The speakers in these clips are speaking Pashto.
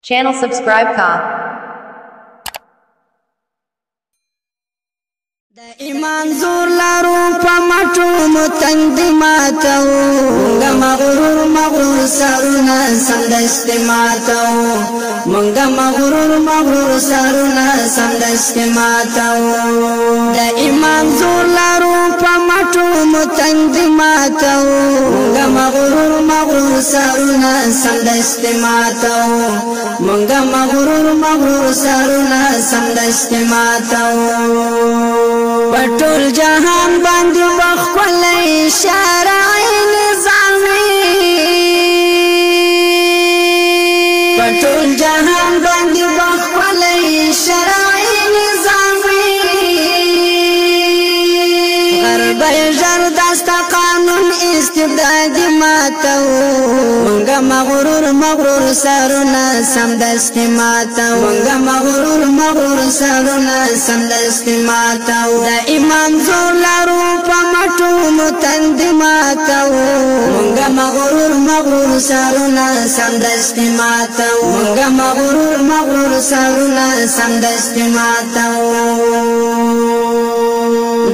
Channel subscribe ka. دا ایمان زور لارو پا مٹو متنگ دی ماتاو منگا مغرور سارونا سمدست ماتاو منگا مغرور سارونا سمدست ماتاو دا ایمان زور لارو پا مٹو متنگ دی ماتاو منگا مغرور سارونا سمدست ماتاو منگا مغرور سارونا سمدست ماتاو پټول جهان باندې وخل اشاره نظامي پټول جهان باندې وخل اشاره نظامي غرب جر دست قانون استبداد ماتو منګه مغرور سرونه سمدست ماتو منګه مغرور سرونه سمدست ماتو دا ایمان زور لارو په مټو متند ماتو منګه مغرور سرونه سمدست ماتو منګه مغرور سرونه سمدست ماتو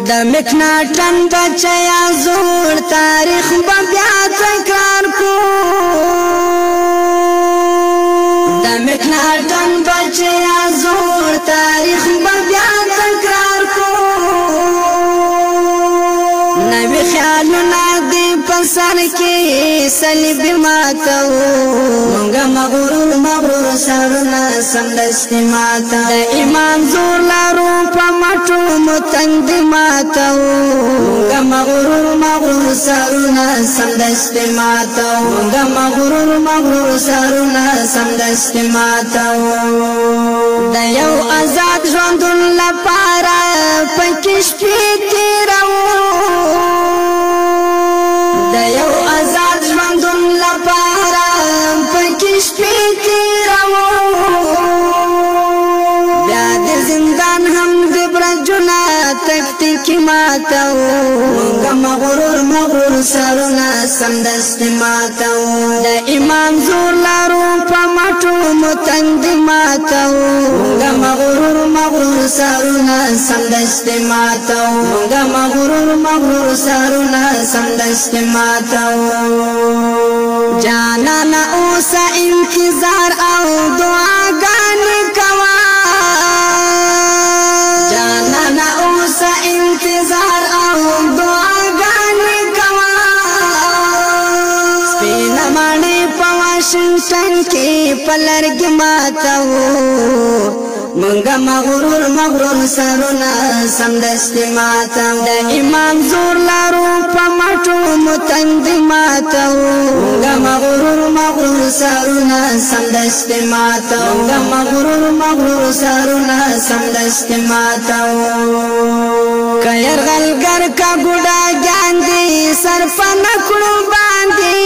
د مکناټن بچیا زور تاریخ بیا تکرار کو د مکناټن بچیا زور تاریخ بیا تکرار کو نوی خیالونه دی پسر کې صلیب ماتو منګه مغرور سرونه سمدست ماتو د ایمان زور لارو په مټو متنگ ماتو منګه مغرور سرونه سمدست ماتو منګه مغرور سرونه سمدست ماتو د یو آزاد ژوند لپاره پکې شپې تیرو د یو آزاد ژوند لپاره پکې شپې تیرو بیا د زندان هم د برجونه تکتیک ماتو منګه مغرور سرونه سمدست ماتو د ایمان زور لارو په مټو متنگ ماتو منګه مغرور سرونه سمدست ماتو منګه مغرور سرونه سمدست ماتو جانانا اوسه انتظار او دعاګانې کوا جانانا اوسه انتظار او دعاګانې کوا سپینه ماڼۍ په واشنګټن کې په لرګي ماتو منګه مغرور سرونه سمدست ماتو د ایمان زور لارو په مټو متنگ ماتو منګه مغرور سرونه سمدست ماتو منګه مغرور سرونه سمدست ماتو کير غلګر کا ګډا ګاندي سر پنا کړو باندې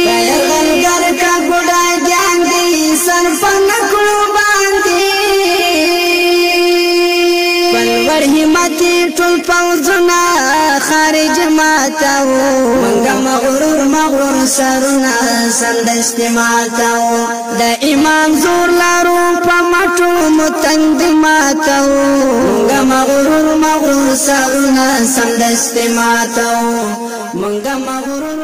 کير غلګر کا ګډا ګاندي سر پنا کړو همتی ټول پوزنا خارج ماتو منګه مغرور سرونه سمدست ماتو د ایمان زور لارو په مټو متنگ ماتو منګه مغرور سرونه سمدست ماتو منګه مغرور